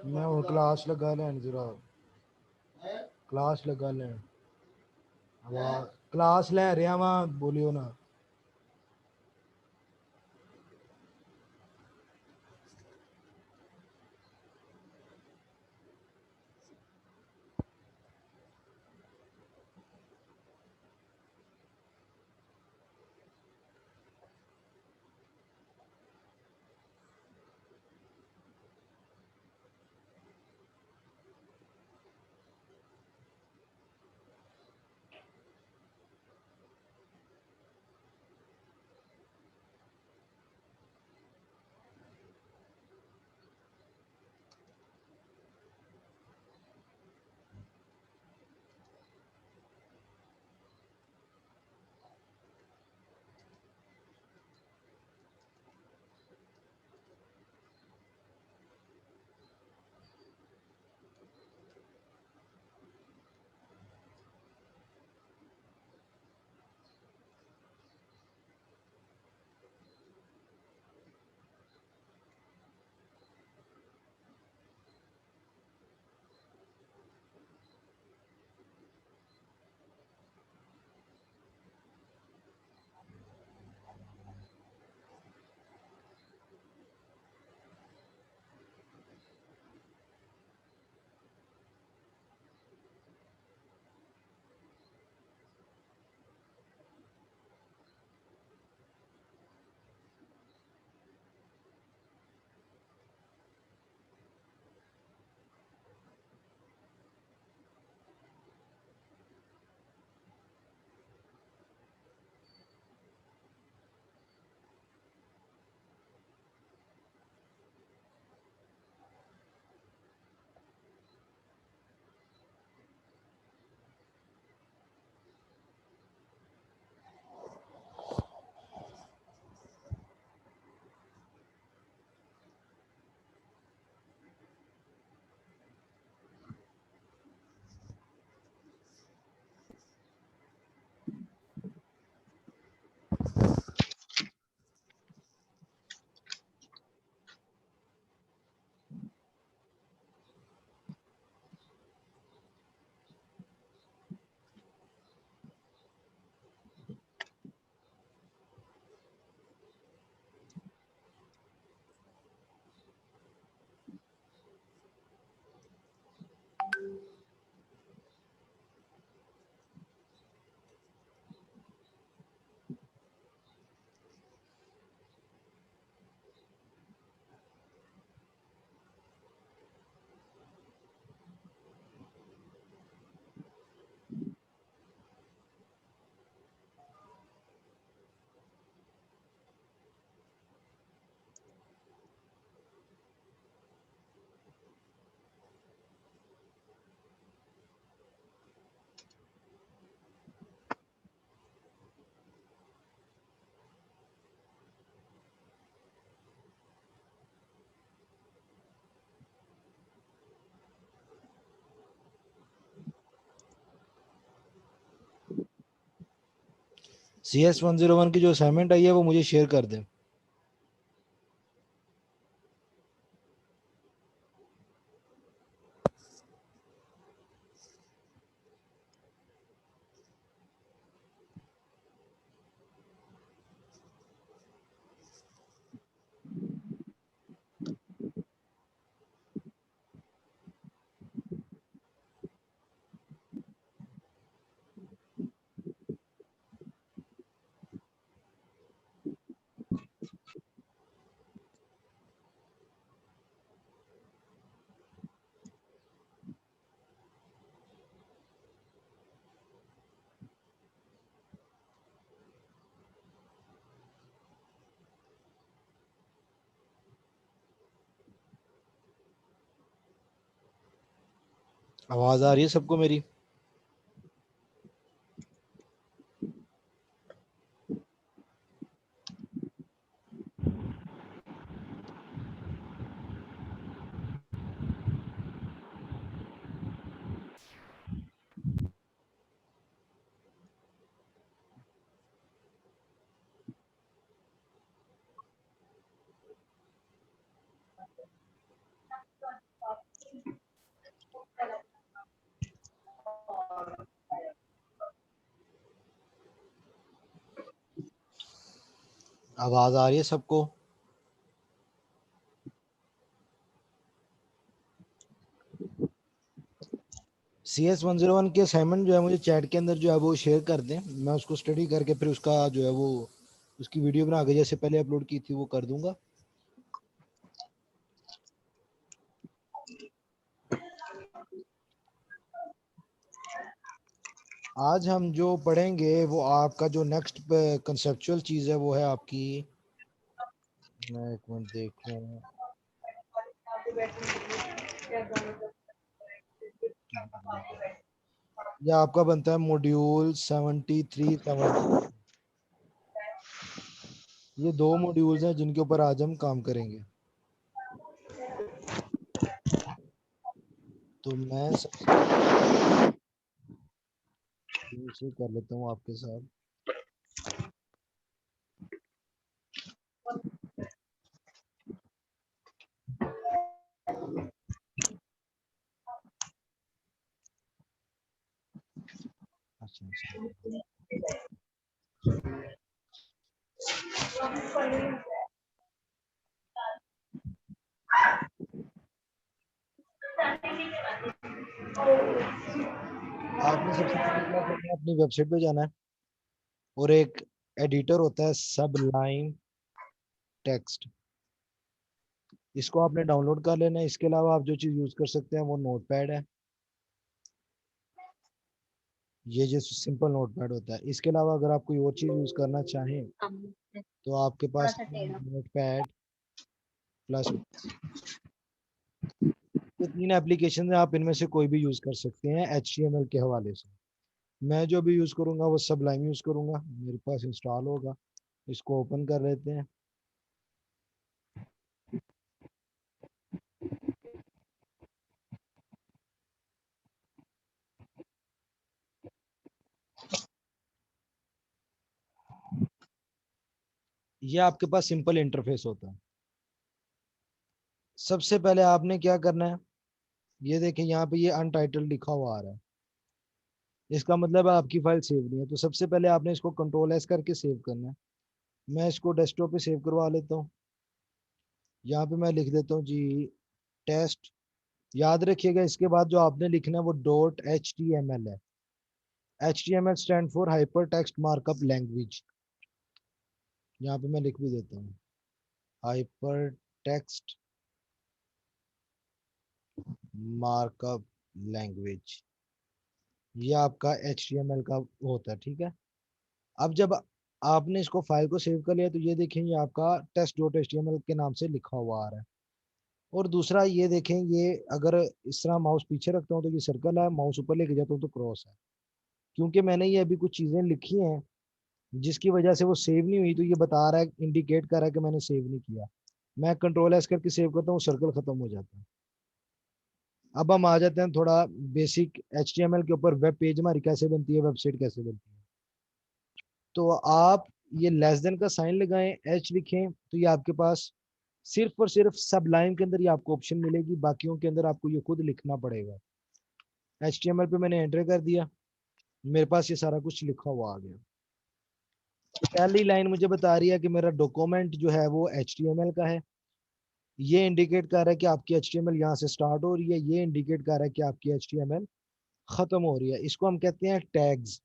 मैं वो क्लास लगा लैन जरा क्लास लगा लैन आवाज क्लास ले रहा वहां बोलियो ना CS 101 की जो असाइनमेंट आई है वो मुझे शेयर कर दें आवाज आ रही है सबको मेरी आवाज आ रही है सबको? CS101 की असाइनमेंट जो है मुझे चैट के अंदर जो है वो शेयर कर दें, मैं उसको स्टडी करके फिर उसका जो है वो उसकी वीडियो बना के जैसे पहले अपलोड की थी वो कर दूंगा। आज हम जो पढ़ेंगे वो आपका जो नेक्स्ट कंसेप्चुअल चीज़ है वो है आपकी, मैं एक मिनट देख लूँ, ये आपका बनता है मॉड्यूल 73 70। ये दो मॉड्यूल्स हैं जिनके ऊपर आज हम काम करेंगे। तो मैं सबसे इसे कर लेता हूँ आपके साथ। अच्छा आपने सबसे पहले क्या करना है, अपनी वेबसाइट पे जाना है और एक एडिटर होता है सबलाइन टेक्स्ट, इसको आपने डाउनलोड कर लेना है। इसके अलावा आप जो चीज़ यूज़ कर सकते हैं वो नोटपैड है, ये जो सिंपल नोटपैड होता है। इसके अलावा अगर आप कोई और चीज़ यूज़ करना चाहें तो आपके पास नोटपैड प्लस, ये तीन एप्लीकेशन है, आप इनमें से कोई भी यूज़ कर सकते हैं HTML के हवाले से। मैं जो भी यूज़ करूँगा वो सबलाइन यूज़ करूँगा, मेरे पास इंस्टॉल होगा। इसको ओपन कर लेते हैं। ये आपके पास सिंपल इंटरफेस होता है। सबसे पहले आपने क्या करना है, ये देखें यहाँ पे ये अनटाइटल्ड लिखा हुआ आ रहा है, इसका मतलब है आपकी फाइल सेव नहीं है। तो सबसे पहले आपने इसको Ctrl+S करके सेव करना है। मैं इसको डेस्कटॉप पे सेव करवा लेता हूँ। यहाँ पे मैं लिख देता हूँ जी टेस्ट। याद रखिएगा इसके बाद जो आपने लिखना है वो .html है। HTML stand for hyper text markup language. यहाँ पे मैं लिख भी देता हूँ हाइपर टेक्स्ट मार्कअप लैंग्वेज, ये आपका HTML का होता है, ठीक है। अब जब आपने इसको फाइल को सेव कर लिया तो ये देखें ये आपका test.html के नाम से लिखा हुआ आ रहा है। और दूसरा ये देखें, ये अगर इस तरह माउस पीछे रखता हूँ तो ये सर्कल है, माउस ऊपर लेके जाता हूँ तो क्रॉस है। क्योंकि मैंने ये अभी कुछ चीजें लिखी हैं जिसकी वजह से वो सेव नहीं हुई, तो ये बता रहा है, इंडिकेट कर रहा है कि मैंने सेव नहीं किया। मैं Ctrl+S करके सेव करता हूँ, सर्कल खत्म हो जाता है। अब हम आ जाते हैं थोड़ा बेसिक HTML के ऊपर, वेब पेज हमारी कैसे बनती है, वेबसाइट कैसे बनती है। तो आप ये लेस देन का साइन लगाएं, H लिखें, तो ये आपके पास सिर्फ और सिर्फ सब लाइन के अंदर ये आपको ऑप्शन मिलेगी, बाकियों के अंदर आपको ये खुद लिखना पड़ेगा। HTML पे मैंने एंटर कर दिया, मेरे पास ये सारा कुछ लिखा हुआ आ गया। पहली लाइन मुझे बता रही है कि मेरा डॉक्यूमेंट जो है वो HTML का है। ये इंडिकेट कर रहा है कि आपकी HTML यहाँ से स्टार्ट हो रही है, ये इंडिकेट कर रहा है कि आपकी HTML खत्म हो रही है। इसको हम कहते हैं टैग्स।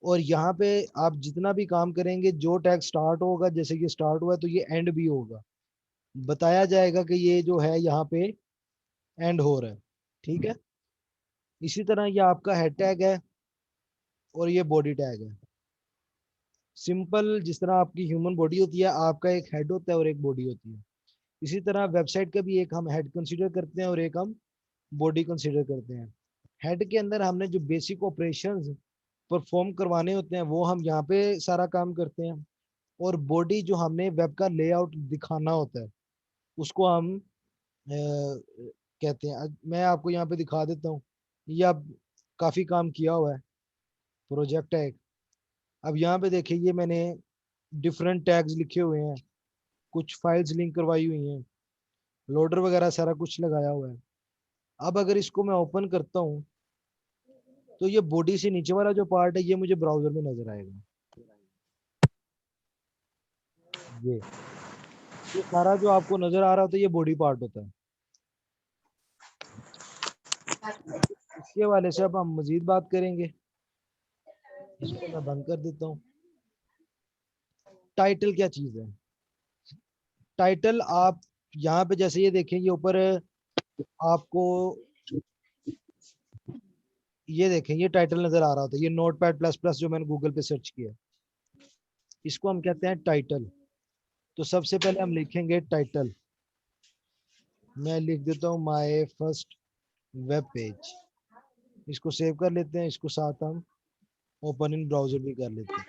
और यहाँ पे आप जितना भी काम करेंगे, जो टैग स्टार्ट होगा, जैसे कि स्टार्ट हुआ है तो ये एंड भी होगा, बताया जाएगा कि ये जो है यहाँ पे एंड हो रहा है, ठीक है। इसी तरह ये आपका हेड टैग है और ये बॉडी टैग है। सिंपल जिस तरह आपकी ह्यूमन बॉडी होती है, आपका एक हेड होता है और एक बॉडी होती है। इसी तरह वेबसाइट का भी एक हम हेड कंसीडर करते हैं और एक हम बॉडी कंसीडर करते हैं। हेड के अंदर हमने जो बेसिक ऑपरेशंस परफॉर्म करवाने होते हैं वो हम यहाँ पे सारा काम करते हैं। और बॉडी जो हमने वेब का लेआउट दिखाना होता है उसको हम कहते हैं। मैं आपको यहाँ पे दिखा देता हूँ, ये अब काफ़ी काम किया हुआ है, प्रोजेक्ट है एक। अब यहाँ पे देखिए ये मैंने डिफरेंट टैग्स लिखे हुए हैं, कुछ फाइल्स लिंक करवाई हुई हैं, लोडर वगैरह सारा कुछ लगाया हुआ है। अब अगर इसको मैं ओपन करता हूँ तो ये बॉडी से नीचे वाला जो पार्ट है ये मुझे ब्राउजर में नजर आएगा। ये सारा जो आपको नजर आ रहा होता है ये बॉडी पार्ट होता है। इसके हवाले से अब हम मजीद बात करेंगे। इसको मैं बंद कर देता हूँ। टाइटल क्या चीज है? टाइटल आप यहाँ पे जैसे ये देखें, ये ऊपर आपको ये देखें, ये टाइटल नजर आ रहा होता है, ये नोटपैड प्लस प्लस जो मैंने गूगल पे सर्च किया, इसको हम कहते हैं टाइटल। तो सबसे पहले हम लिखेंगे टाइटल। मैं लिख देता हूँ माय फर्स्ट वेब पेज। इसको सेव कर लेते हैं, इसको साथ हम ओपन इन ब्राउजर भी कर लेते हैं।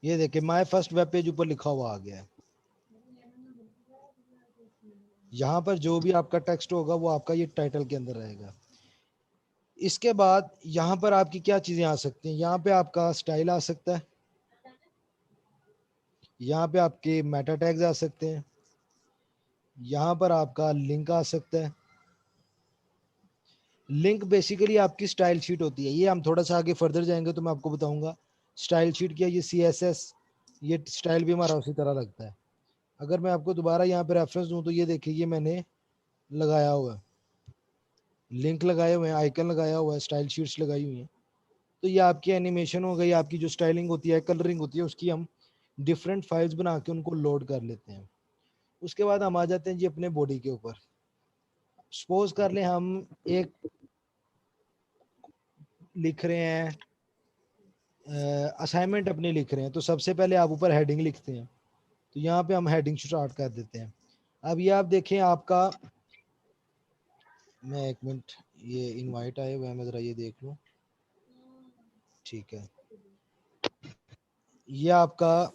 ये देखिए माय फर्स्ट वेब पेज ऊपर लिखा हुआ आ गया है। यहाँ पर जो भी आपका टेक्स्ट होगा वो आपका ये टाइटल के अंदर रहेगा। इसके बाद यहाँ पर आपकी क्या चीजें आ सकती हैं? यहाँ पे आपका स्टाइल आ सकता है, यहाँ पे आपके मेटा टैग्स आ सकते हैं, यहाँ पर आपका लिंक आ सकता है। लिंक बेसिकली आपकी स्टाइल शीट होती है। ये हम थोड़ा सा आगे फर्दर जाएंगे तो मैं आपको बताऊंगा स्टाइल शीट क्या है। ये CSS, ये स्टाइल भी हमारा उसी तरह लगता है। अगर मैं आपको दोबारा यहाँ पे रेफरेंस दूं तो ये देखिए, ये मैंने लगाया हुआ है, लिंक लगाए हुए हैं, आइकन लगाया हुआ है, स्टाइल शीट्स लगाई हुई हैं। तो ये आपकी एनिमेशन हो गई, आपकी जो स्टाइलिंग होती है, कलरिंग होती है, उसकी हम डिफरेंट फाइल्स बना के उनको लोड कर लेते हैं। उसके बाद हम आ जाते हैं जी अपने बॉडी के ऊपर। सपोज कर लें हम एक लिख रहे हैं, असाइनमेंट अपनी लिख रहे हैं, तो सबसे पहले आप ऊपर हेडिंग लिखते हैं। तो यहाँ पे हम हेडिंग स्टार्ट कर देते हैं। अब ये आप देखें आपका, मैं एक मिनट, ये इनवाइट आए हुए हैं, मैं जरा ये देख लूँ। ठीक है, ये आपका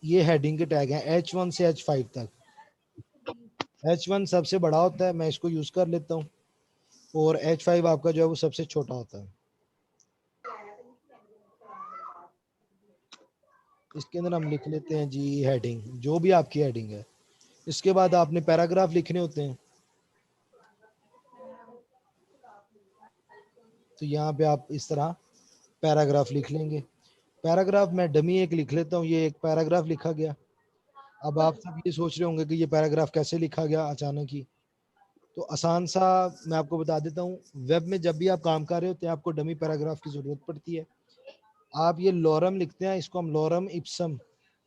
ये हेडिंग के टैग हैं H1 से H5 तक। H1 सबसे बड़ा होता है, मैं इसको यूज कर लेता हूँ, और H5 आपका जो है वो सबसे छोटा होता है। इसके अंदर हम लिख लेते हैं जी हेडिंग, जो भी आपकी हेडिंग है। इसके बाद आपने पैराग्राफ लिखने होते हैं। तो यहाँ पे आप इस तरह पैराग्राफ लिख लेंगे। पैराग्राफ मैं डमी एक लिख लेता हूँ, ये एक पैराग्राफ लिखा गया। अब आप सब ये सोच रहे होंगे कि ये पैराग्राफ कैसे लिखा गया अचानक ही। तो आसान सा मैं आपको बता देता हूँ, वेब में जब भी आप काम कर रहे होते हैं आपको डमी पैराग्राफ की जरूरत पड़ती है। आप ये लॉरम लिखते हैं, इसको हम लॉरम इप्सम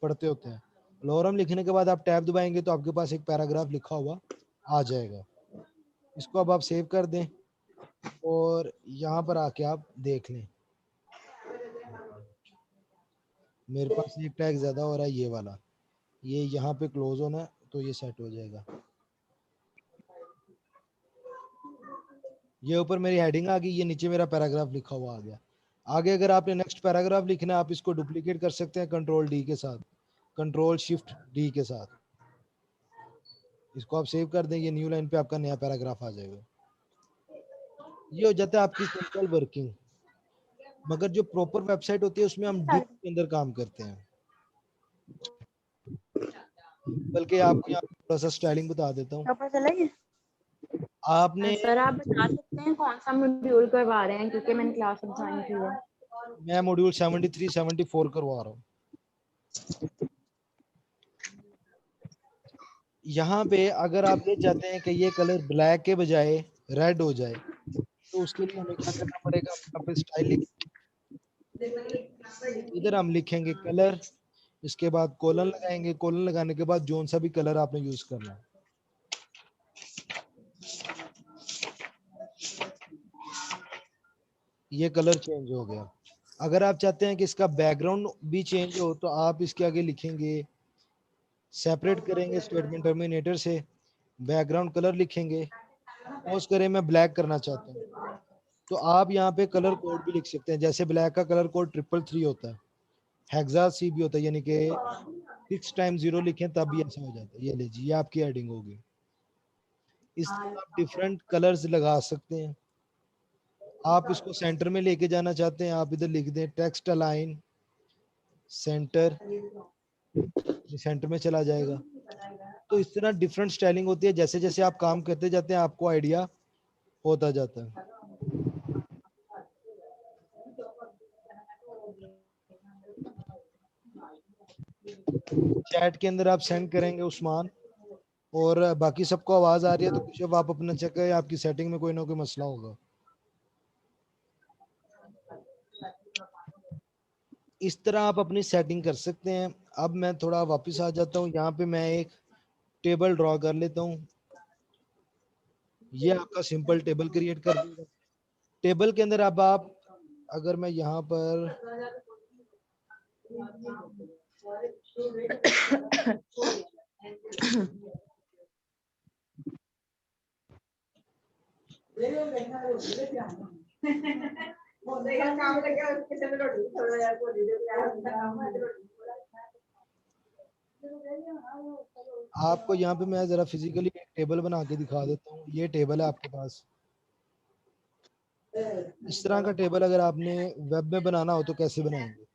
पढ़ते होते हैं। लॉरम लिखने के बाद आप टैब दबाएंगे तो आपके पास एक पैराग्राफ लिखा हुआ आ जाएगा। इसको अब आप सेव कर दें और यहाँ पर आके आप देख लें। मेरे पास एक टैग ज़्यादा हो रहा है, ये वाला, ये यहाँ पे क्लोज होना है तो ये सेट हो जाएगा। ये ऊपर मेरी हेडिंग आ गई, ये नीचे मेरा पैराग्राफ लिखा हुआ आ गया। आगे अगर आपने नेक्स्ट पैराग्राफ लिखना है, आप इसको डुप्लीकेट कर सकते हैं कंट्रोल डी के साथ, कंट्रोल शिफ्ट डी के साथ। इसको आप सेव कर दें, ये न्यू लाइन पे आपका नया पैराग्राफ आ जाएगा। ये हो जाता है आपकी सिंपल वर्किंग। मगर जो प्रॉपर वेबसाइट होती है उसमें हम डिप के अंदर काम करते हैं। बल्कि आपको यहाँ थोड़ा सा स्टाइलिंग बता देता हूँ। पता चला ये? आपने सर आप बता सकते हैं कौन सा मॉड्यूल करवा रहे हैं, क्योंकि मैंने क्लास अब ज्वाइन की है। मैं मॉड्यूल 73 74 करवा रहा हूँ। यहाँ पे अगर आप ये चाहते हैं कि ये कलर ब्लैक के बजाय रेड हो जाए, तो उसके लिए हमें क्या करना पड़ेगा? यहाँ पे स्टाइल लिख, इधर हम लिखेंगे कलर, इसके बाद कोलन लगाएंगे, कोलन लगाने के बाद जोन सा भी कलर आपने यूज करना है। ये कलर चेंज हो गया। अगर आप चाहते हैं कि इसका बैकग्राउंड भी चेंज हो तो आप इसके आगे लिखेंगे, सेपरेट करेंगे स्टेटमेंट टर्मिनेटर से, बैकग्राउंड कलर लिखेंगे। सपोज करें मैं ब्लैक करना चाहता हूँ, तो आप यहाँ पे कलर कोड भी लिख सकते हैं। जैसे ब्लैक का कलर कोड 333 होता है, हेक्सा सी भी होता है, यानी कि 6 टाइम 0 लिखें तब भी ऐसा हो जाता है। ये लीजिए, ये आपकी एडिंग होगी। इस तरह आप डिफरेंट कलर्स लगा सकते हैं। आप इसको सेंटर में लेके जाना चाहते हैं, आप इधर लिख दें टेक्स्ट अलाइन सेंटर, सेंटर में चला जाएगा। तो इस तरह डिफरेंट स्टाइलिंग होती है, जैसे जैसे आप काम करते जाते हैं आपको आइडिया होता जाता है। चैट के अंदर आप सेंड करेंगे उस्मान, और बाकी सबको आवाज आ रही है तो कुछ आप अपना चेक करें, आपकी सेटिंग में कोई ना कोई मसला होगा। इस तरह आप अपनी सेटिंग कर सकते हैं। अब मैं थोड़ा वापस आ जाता हूँ, यहाँ पे मैं एक टेबल ड्रॉ कर लेता हूँ। ये आपका सिंपल टेबल क्रिएट कर देगा। टेबल के अंदर अब आप, अगर मैं यहाँ पर आपको यहाँ पे मैं जरा फिजिकली एक टेबल बना के दिखा देता हूँ। ये टेबल है आपके पास। इस तरह का टेबल अगर आपने वेब में बनाना हो तो कैसे बनाएंगे?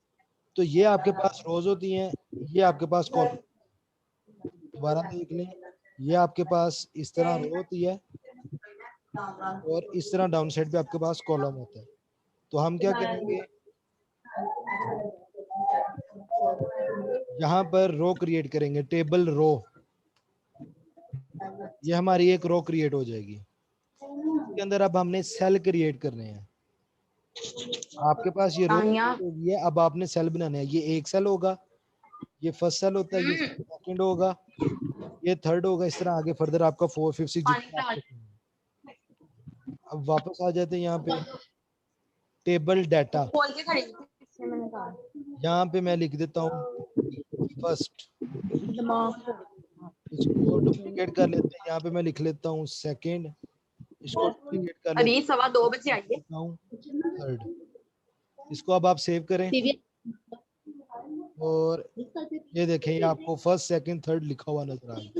तो ये आपके पास रोज होती हैं, ये आपके पास कॉलम। दोबारा देख लें, ये आपके पास इस तरह रो होती है और इस तरह डाउन साइड पे आपके पास कॉलम होता है। तो हम क्या करेंगे, यहाँ पर रो क्रिएट करेंगे, टेबल रो। ये हमारी एक रो क्रिएट हो जाएगी। इसके अंदर अब हमने सेल क्रिएट करने हैं। आपके पास ये रो तानिया होगी है, अब आपने सेल बनाना है। ये एक सेल होगा, ये फर्स्ट सेल होता है, ये सेकंड होगा, ये थर्ड होगा, इस तरह आगे फर्दर आपका 4 5 6 पानी जितना का आपको चाहिए। अब वापस आ जाते हैं यहाँ पे टेबल डाटा। खोल के खड़ी थी, इसलिए मैंने कहा यहाँ पे मैं लिख देता हूँ फर्स्ट, दिमाग इसको डुप्लीकेट कर लेते हैं। यहाँ पे मैं लिख लेता हूँ सेकंड, इसको डुप्लीकेट कर लेते अरे 2:15 आइए। हूँ थर्ड। इसको अब आप सेव करें और ये देखें, ये आपको फर्स्ट सेकंड थर्ड लिखा हुआ नजर आ रहा है।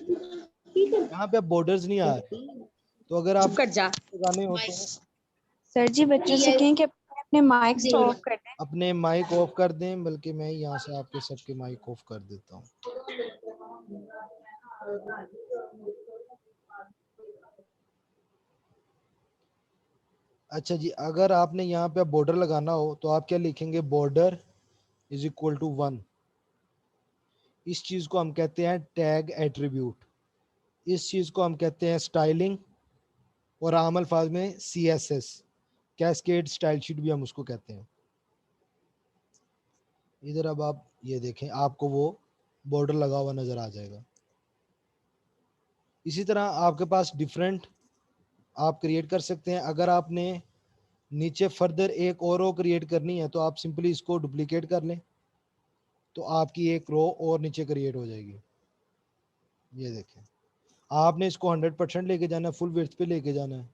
यहाँ पे अब बॉर्डर्स नहीं आ रहे, तो अगर चुप आप कर जा। लगाने हो तो सर जी बच्चों से कहें कि अपने माइक ऑफ कर दें। अपने माइक ऑफ कर दें, बल्कि मैं यहाँ से आपके सबके माइक ऑफ कर देता हूँ। अच्छा जी, अगर आपने यहाँ पे बॉर्डर लगाना हो तो आप क्या लिखेंगे, बॉर्डर इज इक्वल टू 1। इस चीज को हम कहते हैं टैग एट्रीब्यूट। इस चीज को हम कहते हैं स्टाइलिंग, और आम अल्फाज में CSS, कैस्केड स्टाइल शीट भी हम उसको कहते हैं। इधर अब आप ये देखें, आपको वो बॉर्डर लगा हुआ नजर आ जाएगा। इसी तरह आपके पास डिफरेंट आप क्रिएट कर सकते हैं। अगर आपने नीचे फर्दर एक और रो क्रिएट करनी है तो आप सिंपली इसको डुप्लीकेट कर लें, तो आपकी एक रो और नीचे क्रिएट हो जाएगी। ये देखें, आपने इसको 100% लेके जाना है, फुल विड्थ पे लेके जाना है,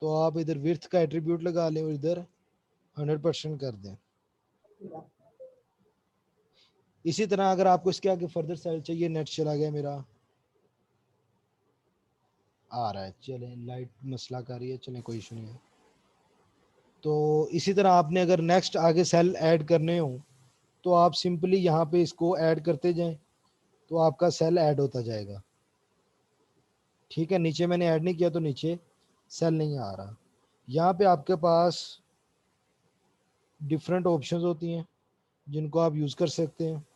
तो आप इधर विड्थ का एट्रीब्यूट लगा लें और इधर 100% कर दें। इसी तरह अगर आपको इसके आगे फर्दर स्टाइल चाहिए, नेट चला गया मेरा, आ रहा है, चले लाइट मसला कर रही है, चले कोई इशू नहीं है। तो इसी तरह आपने अगर नेक्स्ट आगे सेल ऐड करने हो तो आप सिंपली यहाँ पे इसको ऐड करते जाएं, तो आपका सेल ऐड होता जाएगा। ठीक है, नीचे मैंने ऐड नहीं किया तो नीचे सेल नहीं आ रहा। यहाँ पे आपके पास डिफरेंट ऑप्शंस होती हैं जिनको आप यूज़ कर सकते हैं।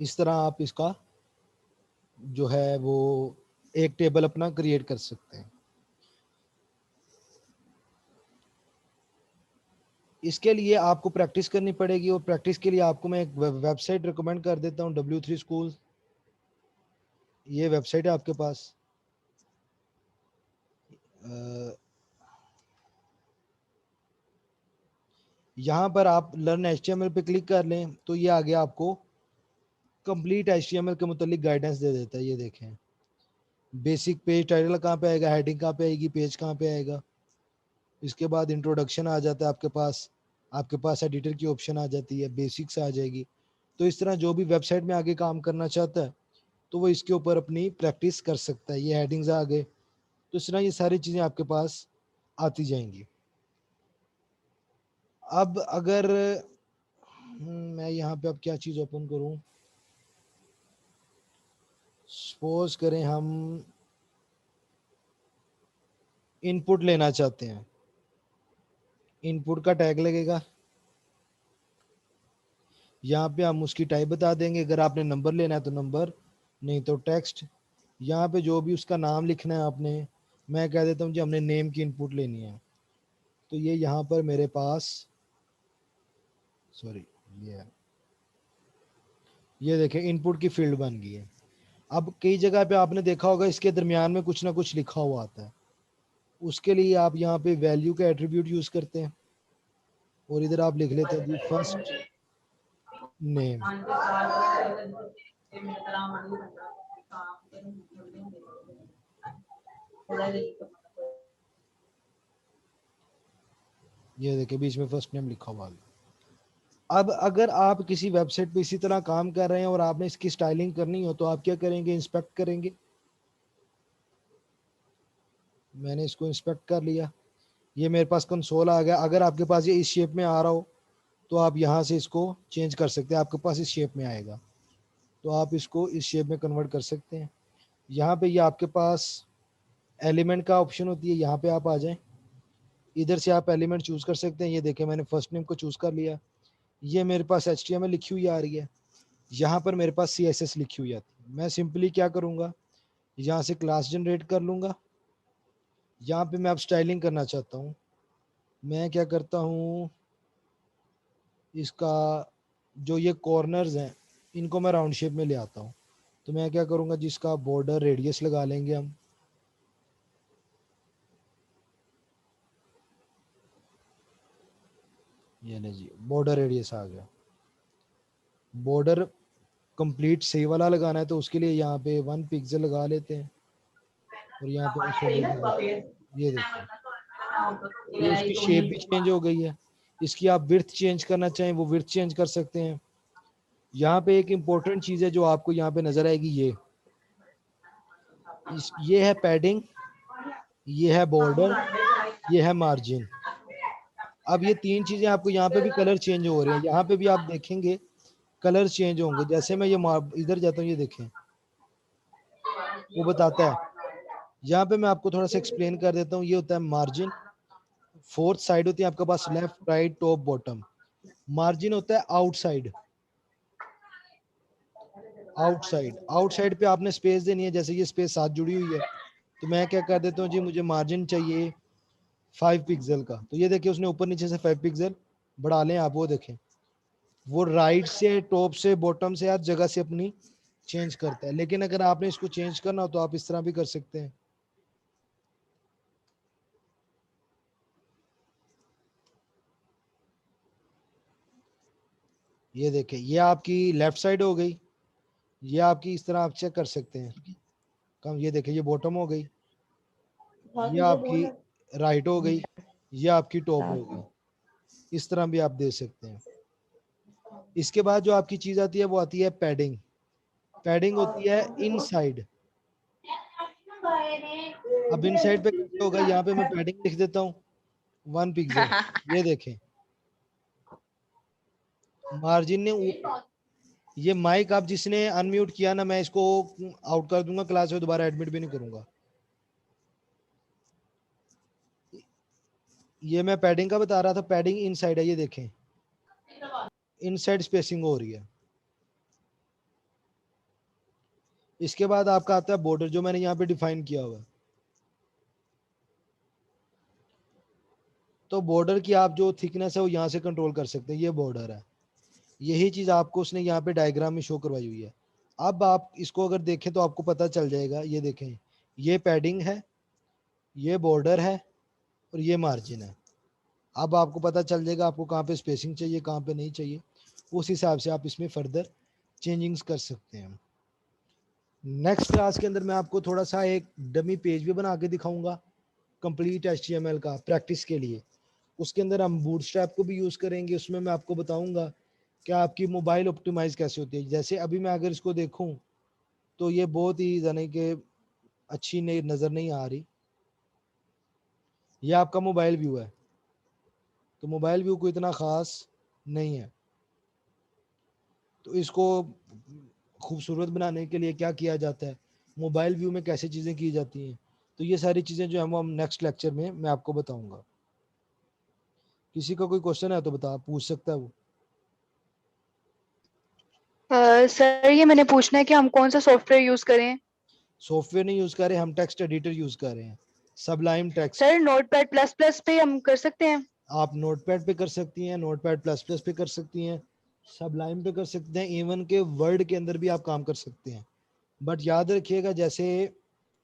इस तरह आप इसका जो है वो एक टेबल अपना क्रिएट कर सकते हैं। इसके लिए आपको प्रैक्टिस करनी पड़ेगी, और प्रैक्टिस के लिए आपको मैं एक वेबसाइट रिकमेंड कर देता हूँ, W3 स्कूल। ये वेबसाइट है आपके पास। यहाँ पर आप लर्न HTML पे क्लिक कर लें तो ये आगे आपको कंप्लीट HTML के मुतालिक गाइडेंस दे देता है। ये देखें, बेसिक पेज टाइटल कहाँ पे आएगा, हेडिंग कहाँ पे आएगी, पेज कहाँ पे आएगा। इसके बाद इंट्रोडक्शन आ जाता है आपके पास एडिटर की ऑप्शन आ जाती है, बेसिक्स आ जाएगी। तो इस तरह जो भी वेबसाइट में आगे काम करना चाहता है तो वो इसके ऊपर अपनी प्रैक्टिस कर सकता है। ये हेडिंग्स आ गए, तो इस तरह ये सारी चीज़ें आपके पास आती जाएंगी। अब अगर मैं यहाँ पे अब क्या चीज़ ओपन करूँ? सपोज करें हम इनपुट लेना चाहते हैं, इनपुट का टैग लगेगा, यहाँ पे हम उसकी टाइप बता देंगे, अगर आपने नंबर लेना है तो नंबर, नहीं तो टेक्स्ट। यहाँ पे जो भी उसका नाम लिखना है आपने, मैं कह देता हूँ जी हमने नेम की इनपुट लेनी है, तो ये यहाँ पर मेरे पास, सॉरी, ये देखें इनपुट की फील्ड बन गई है। अब कई जगह पे आपने देखा होगा इसके दरमियान में कुछ ना कुछ लिखा हुआ आता है, उसके लिए आप यहाँ पे वैल्यू का एट्रीब्यूट यूज करते हैं और इधर आप लिख लेते हैं जी फर्स्ट नेम। ये देखिए बीच में फर्स्ट नेम लिखा हुआ है। अब अगर आप किसी वेबसाइट पे इसी तरह काम कर रहे हैं और आपने इसकी स्टाइलिंग करनी हो तो आप क्या करेंगे? इंस्पेक्ट करेंगे। मैंने इसको इंस्पेक्ट कर लिया, ये मेरे पास कंसोल आ गया। अगर आपके पास ये इस शेप में आ रहा हो तो आप यहाँ से इसको चेंज कर सकते हैं, आपके पास इस शेप में आएगा तो आप इसको इस शेप में कन्वर्ट कर सकते हैं। यहाँ पे ये आपके पास एलिमेंट का ऑप्शन होती है, यहाँ पे आप आ जाएं, इधर से आप एलिमेंट चूज कर सकते हैं। ये देखें मैंने फर्स्ट नेम को चूज कर लिया, ये मेरे पास HTML लिखी हुई आ रही है, यहाँ पर मेरे पास CSS लिखी हुई आती है। मैं सिंपली क्या करूँगा, यहाँ से क्लास जनरेट कर लूँगा। यहाँ पे मैं अब स्टाइलिंग करना चाहता हूँ, मैं क्या करता हूँ, इसका जो ये कॉर्नर्स हैं इनको मैं राउंड शेप में ले आता हूँ। तो मैं क्या करूँगा, जिसका बॉर्डर रेडियस लगा लेंगे हम, ये नहीं जी बॉर्डर रेडियस आ गया। बॉर्डर कंप्लीट सही वाला लगाना है तो उसके लिए यहाँ पे 1 पिक्सल लगा लेते हैं और यहाँ पे सॉलिड लगा, ये देखिए ये उसकी शेप भी चेंज हो गई है। इसकी आप विड्थ चेंज करना चाहें वो विड्थ चेंज कर सकते हैं। यहाँ पे एक इम्पोर्टेंट चीज़ है जो आपको यहाँ पे नजर आएगी, ये है पैडिंग, ये है बॉर्डर, ये है मार्जिन। अब ये तीन चीजें आपको यहाँ पे भी कलर चेंज हो रहे हैं, यहाँ पे भी आप देखेंगे कलर चेंज होंगे। जैसे मैं ये इधर जाता हूँ, ये देखें वो बताता है। यहाँ पे मैं आपको थोड़ा सा एक्सप्लेन कर देता हूँ। ये होता है मार्जिन, फोर्थ साइड होती है आपके पास, left right top bottom. Margin होता है आउटसाइड, आउटसाइड आउटसाइड पे आपने स्पेस देनी है, जैसे ये स्पेस साथ जुड़ी हुई है तो मैं क्या कर देता हूँ जी, मुझे मार्जिन चाहिए 5 पिक्सल का, तो ये देखिए उसने ऊपर नीचे से 5 पिक्सल बढ़ा लें आप, वो देखें वो राइट से टॉप से बॉटम से हर जगह से अपनी चेंज करता है। लेकिन अगर आपने इसको चेंज करना हो तो आप इस तरह भी कर सकते हैं। ये देखें ये आपकी लेफ्ट साइड हो गई, ये आपकी इस तरह आप चेक कर सकते हैं कम। ये देखें ये बॉटम हो गई, ये आपकी राइट हो गई, ये आपकी टॉप हो गई। इस तरह भी आप दे सकते हैं। इसके बाद जो आपकी चीज आती है वो आती है पैडिंग। पैडिंग होती है इनसाइड। अब इनसाइड पे कैसे होगा, यहाँ पे मैं पैडिंग लिख देता हूँ 1 पिक्सल। ये देखें मार्जिन ने ये माइक आप जिसने अनम्यूट किया ना, मैं इसको आउट कर दूंगा क्लास में, दोबारा एडमिट भी नहीं करूंगा। ये मैं पैडिंग का बता रहा था, पैडिंग इनसाइड है, ये देखें इनसाइड स्पेसिंग हो रही है। इसके बाद आपका आता है बॉर्डर, जो मैंने यहाँ पे डिफाइन किया हुआ है। तो बॉर्डर की आप जो थिकनेस है वो यहाँ से कंट्रोल कर सकते हैं, ये बॉर्डर है। यही चीज आपको उसने यहाँ पे डायग्राम में शो करवाई हुई है। अब आप इसको अगर देखें तो आपको पता चल जाएगा, ये देखें ये पैडिंग है, ये बॉर्डर है और ये मार्जिन है। अब आपको पता चल जाएगा आपको कहाँ पे स्पेसिंग चाहिए, कहाँ पे नहीं चाहिए। उस हिसाब से आप इसमें फर्दर चेंजिंग्स कर सकते हैं। नेक्स्ट क्लास के अंदर मैं आपको थोड़ा सा एक डमी पेज भी बना के दिखाऊंगा कंप्लीट HTML का प्रैक्टिस के लिए। उसके अंदर हम बूटस्ट्रैप को भी यूज़ करेंगे। उसमें मैं आपको बताऊंगा कि आपकी मोबाइल ऑप्टिमाइज कैसे होती है। जैसे अभी मैं अगर इसको देखूं तो ये बहुत ही जाने के अच्छी नहीं नज़र नहीं आ रही। ये आपका मोबाइल व्यू है, तो मोबाइल व्यू को इतना ख़ास नहीं है। तो इसको खूबसूरत बनाने के लिए क्या किया जाता है, मोबाइल व्यू में कैसे चीज़ें की जाती हैं, तो ये सारी चीज़ें जो है वो हम नेक्स्ट लेक्चर में मैं आपको बताऊंगा। किसी का कोई क्वेश्चन है तो बता पूछ सकता है वो। सर ये मैंने पूछना है कि हम कौन सा सॉफ्टवेयर यूज करें। सॉफ्टवेयर नहीं यूज़ कर रहे, हम टेक्स्ट एडिटर यूज़ कर रहे हैं, Sublime text. Sir notepad plus plus पे हम कर सकते हैं। आप नोटपैड पे कर सकती हैं, नोटपैड प्लस प्लस पे कर सकती हैं, सबलाइम पे कर सकते हैं, इवन के वर्ड के अंदर भी आप काम कर सकते हैं। बट याद रखिएगा, जैसे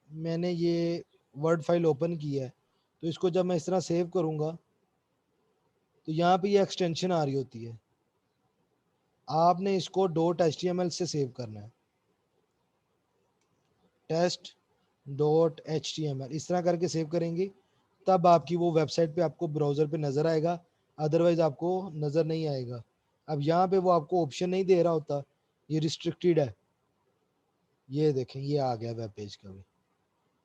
मैंने ये वर्ड फाइल ओपन की है, तो इसको जब मैं इस तरह सेव करूँगा तो यहाँ पे ये एक्सटेंशन आ रही होती है, आपने इसको .html से सेव करना है, test.html इस तरह करके सेव करेंगे, तब आपकी वो वेबसाइट पे आपको ब्राउज़र पे नज़र आएगा, अदरवाइज आपको नज़र नहीं आएगा। अब यहाँ पे वो आपको ऑप्शन नहीं दे रहा होता, ये रिस्ट्रिक्टेड है। ये देखें ये आ गया वेब पेज का भी।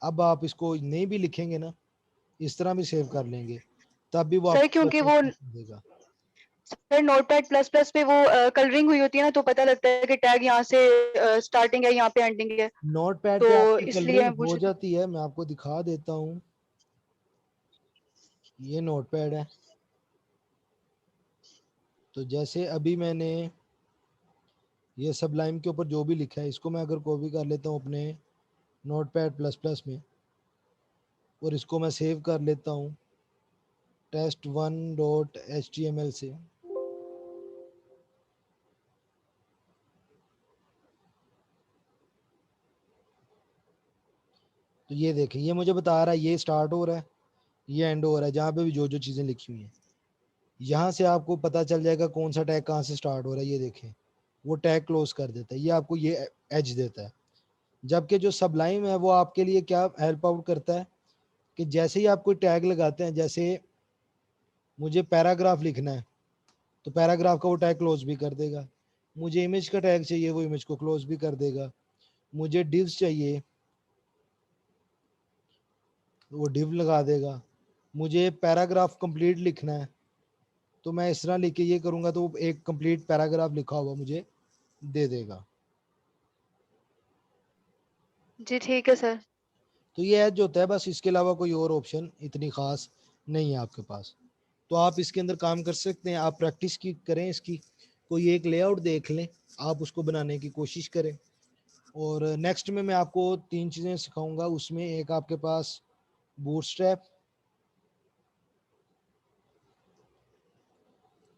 अब आप इसको नहीं भी लिखेंगे ना, इस तरह भी सेव कर लेंगे, तब भी वो सर आपको क्योंकि वो देगा। सर नोटपैड प्लस प्लस पे वो कलरिंग हुई होती है ना, तो पता लगता है कि टैग यहाँ से स्टार्टिंग है, यहाँ पे एंडिंग है, नोटपैड तो पे आपकी इसलिए कलरिंग मैं पूछ हो रही थी। जाती है, मैं आपको दिखा देता हूँ। ये नोटपैड है, तो जैसे अभी मैंने ये सबलाइम के ऊपर जो भी लिखा है, इसको मैं अगर कॉपी कर लेता हूँ अपने नोटपैड प्लस प्लस में, और इसको मैं सेव कर लेता हूँ test1.html से, तो ये देखें ये मुझे बता रहा है ये स्टार्ट हो रहा है, ये एंड हो रहा है, जहाँ पे भी जो जो चीज़ें लिखी हुई हैं। यहाँ से आपको पता चल जाएगा कौन सा टैग कहाँ से स्टार्ट हो रहा है। ये देखें वो टैग क्लोज कर देता है, ये आपको ये एज देता है। जबकि जो सबलाइम है वो आपके लिए क्या हेल्प आउट करता है कि जैसे ही आप कोई टैग लगाते हैं, जैसे मुझे पैराग्राफ लिखना है तो पैराग्राफ का वो टैग क्लोज भी कर देगा, मुझे इमेज का टैग चाहिए वो इमेज को क्लोज भी कर देगा, मुझे डिव्स चाहिए तो वो डिव लगा देगा, मुझे पैराग्राफ कंप्लीट लिखना है तो मैं इस तरह लिख के ये करूँगा तो वो एक कंप्लीट पैराग्राफ लिखा हुआ मुझे दे देगा। जी ठीक है सर। तो ये एज होता है बस, इसके अलावा कोई और ऑप्शन इतनी खास नहीं है आपके पास। तो आप इसके अंदर काम कर सकते हैं, आप प्रैक्टिस की करें इसकी, कोई एक लेआउट देख लें, आप उसको बनाने की कोशिश करें। और नेक्स्ट में मैं आपको 3 चीज़ें सिखाऊंगा, उसमें एक आपके पास बूटस्ट्रैप,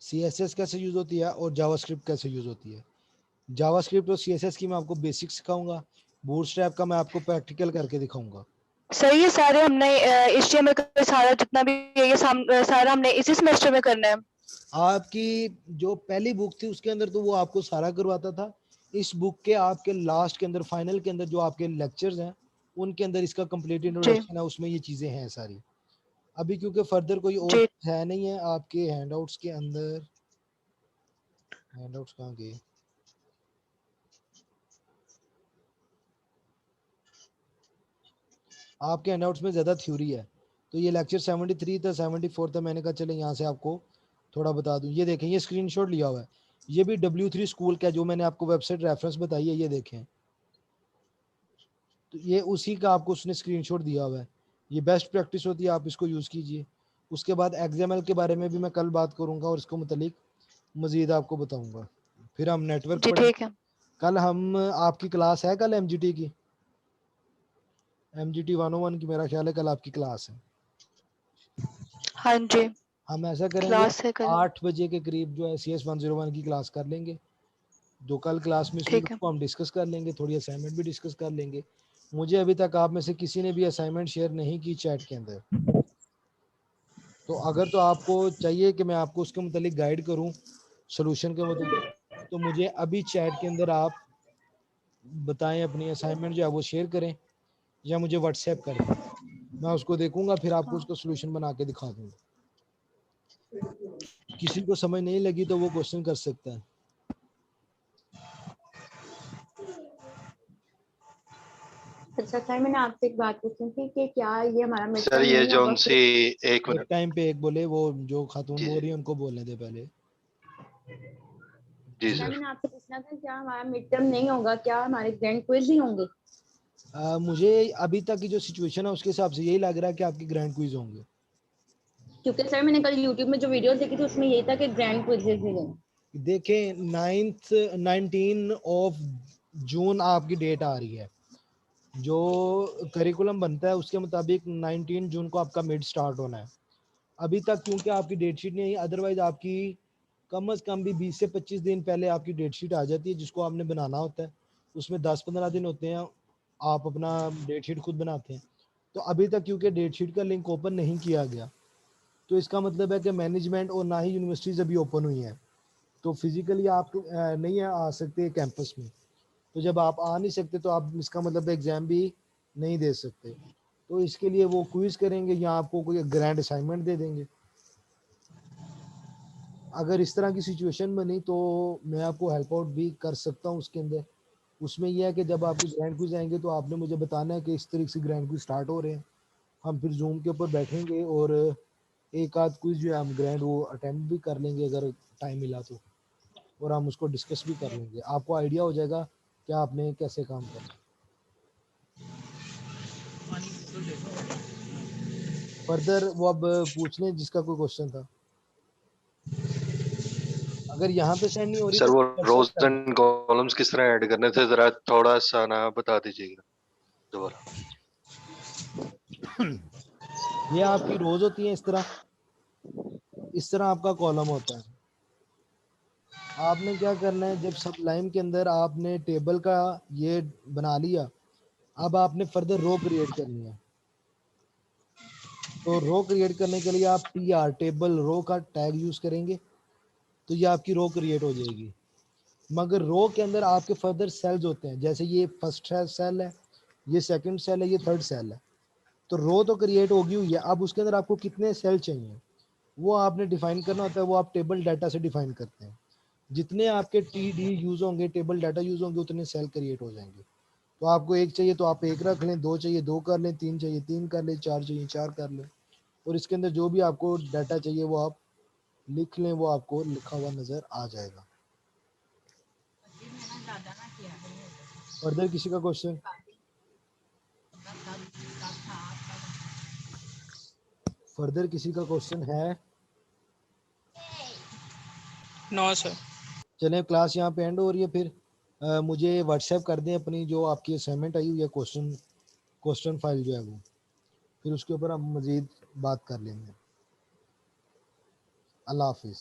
CSS कैसे यूज़ होती है और जावास्क्रिप्ट कैसे यूज़ होती है। जावास्क्रिप्ट और CSS की मैं आपको बेसिक सिखाऊंगा, बूटस्ट्रैप का मैं आपको प्रैक्टिकल करके दिखाऊंगा। सर ये सारे हमने HTML का सारा जितना भी है, ये सारा हमने इसी सेमेस्टर में करना है। आपकी जो पहली बुक थी उसके अंदर तो वो आपको सारा करवाता था, इस बुक के आपके लास्ट के अंदर फाइनल के अंदर जो आपके लेक्चर्स हैं उनके अंदर इसका कंप्लीट जी इंट्रोडक्शन है, उसमें ये चीज़ें हैं सारी। अभी क्योंकि फर्दर कोई और जी है नहीं है आपके हैंडआउट्स के अंदर, हैंडआउट्स कहाँ गए, आपके हैंडआउट्स में ज़्यादा थ्योरी है, तो ये लेक्चर 73 था 74 था, मैंने कहा चले यहाँ से आपको थोड़ा बता दूँ। ये देखें ये स्क्रीनशॉट लिया हुआ है, ये भी W3 स्कूल का जो मैंने आपको वेबसाइट रेफरेंस बताई है, ये देखें, तो ये उसी का आपको उसने स्क्रीनशॉट दिया हुआ है। ये बेस्ट प्रैक्टिस होती है, आप इसको यूज़ कीजिए। उसके बाद XML के बारे में भी मैं कल बात करूँगा और इसको मुतलिक मज़ीद आपको बताऊँगा। फिर हम नेटवर्क जी पढ़ेंगे। ठीक है। कल हम आपकी क्लास है कल MGT की, MGT 101 की मेरा ख्याल है कल आपकी क्लास है। हाँ जी हम ऐसा करेंगे क्लास है कल। 8 बजे के करीब जो है CS 101 की क्लास कर लेंगे, जो कल क्लास मिस हुई ठीक है। उसको हम डिस्कस कर लेंगे, थोड़ी असाइनमेंट भी डिस्कस कर लेंगे। मुझे अभी तक आप में से किसी ने भी असाइनमेंट शेयर नहीं की चैट के अंदर, तो अगर तो आपको चाहिए कि मैं आपको उसके मुतालिक गाइड करूं सोल्यूशन के मुताबिक, तो मुझे अभी चैट के अंदर आप बताएं, अपनी असाइनमेंट जो है वो शेयर करें या मुझे व्हाट्सएप कर दें, मैं उसको देखूंगा फिर आपको उसका सोल्यूशन बना के दिखा दूंगा। किसी को समझ नहीं लगी तो वो क्वेश्चन कर सकता है। अच्छा सर, मैंने आपसे एक बात पूछनी थी कि क्या ये हमारा मिड सर टर्म ये नहीं जोन होगा सी फिर? एक एक मिनट टाइम पे एक बोले, वो जो खातून जी बोल जी रही है उनको बोलने दे पहले। जी सर सर। मैंने आपसे पूछना था क्या हमारा मिड टर्म नहीं होगा, क्या हमारे ग्रैंड क्विज ही होंगे? मुझे अभी तक की जो सिचुएशन है उसके हिसाब से यही लग रहा है कि आपकी ग्रैंड क्विज होंगे। क्योंकि सर मैंने कल यूट्यूब में जो वीडियो देखी थी उसमें यही था कि ग्रैंड क्विजेज भी होंगे। देखें 19 ऑफ जून आपकी डेट आ रही है, जो करिकुलम बनता है उसके मुताबिक 19 जून को आपका मिड स्टार्ट होना है। अभी तक क्योंकि आपकी डेट शीट नहीं आई, अदरवाइज आपकी कम से कम भी 20 से 25 दिन पहले आपकी डेट शीट आ जाती है, जिसको आपने बनाना होता है। उसमें 10-15 दिन होते हैं, आप अपना डेट शीट खुद बनाते हैं। तो अभी तक क्योंकि डेट शीट का लिंक ओपन नहीं किया गया, तो इसका मतलब है कि मैनेजमेंट और ना ही यूनिवर्सिटीज़ अभी ओपन हुई हैं, तो फिजिकली आप नहीं आ सकते कैंपस में। तो जब आप आ नहीं सकते तो आप इसका मतलब एग्ज़ाम भी नहीं दे सकते। तो इसके लिए वो क्विज करेंगे या आपको कोई ग्रैंड असाइनमेंट दे देंगे। अगर इस तरह की सिचुएशन बनी तो मैं आपको हेल्प आउट भी कर सकता हूँ उसके अंदर। उसमें यह है कि जब आपके ग्रैंड क्विज आएंगे तो आपने मुझे बताना है कि इस तरीके से ग्रैंड क्विज स्टार्ट हो रहे हैं। हम फिर जूम के ऊपर बैठेंगे और एक आध क्विज जो है हम ग्रैंड वो अटेम्प्ट भी कर लेंगे अगर टाइम मिला तो, और हम उसको डिस्कस भी कर लेंगे। आपको आइडिया हो जाएगा कि आपने कैसे काम करना। फर्दर वो अब पूछ लें जिसका कोई क्वेश्चन था। अगर यहाँ पे सेंड नहीं हो रही सर तो वो व्हाट्सएप रोज कर दें। एंड कॉलम्स किस तरह ऐड करने थे, जरा थोड़ा सा ना बता दीजिएगा दोबारा। ये आपकी रोज होती है इस तरह आपका कॉलम होता है। आपने क्या करना है, जब सब लाइन के अंदर आपने टेबल का ये बना लिया, अब आपने फर्दर रो क्रिएट करनी है। तो रो क्रिएट करने के लिए आप TR टेबल रो का टैग यूज करेंगे तो ये आपकी रो क्रिएट हो जाएगी। मगर रो के अंदर आपके फर्दर सेल्स होते हैं, जैसे ये फर्स्ट सेल है, ये सेकंड सेल है, ये थर्ड सेल है। तो रो तो क्रिएट होगी हुई है, अब उसके अंदर आपको कितने सेल चाहिए वो आपने डिफाइन करना होता है। वो आप टेबल डाटा से डिफाइन करते हैं। जितने आपके TD यूज होंगे, टेबल डाटा यूज होंगे, उतने सेल क्रिएट हो जाएंगे। तो आपको एक चाहिए तो आप एक रख लें, दो चाहिए दो कर लें, तीन चाहिए तीन कर लें, चार चाहिए चार कर लें। और इसके अंदर जो भी आपको डाटा चाहिए वो आप लिख लें, वो आपको लिखा हुआ नजर आ जाएगा। फर्दर किसी का क्वेश्चन? फर्दर किसी का क्वेश्चन है? No sir. चलें क्लास यहाँ पे एंड हो रही है। फिर मुझे व्हाट्सएप कर दें अपनी जो आपकी असाइनमेंट आई हुई है, क्वेश्चन फाइल जो है वो, फिर उसके ऊपर हम मज़ीद बात कर लेंगे। अल्लाह हाफिज़।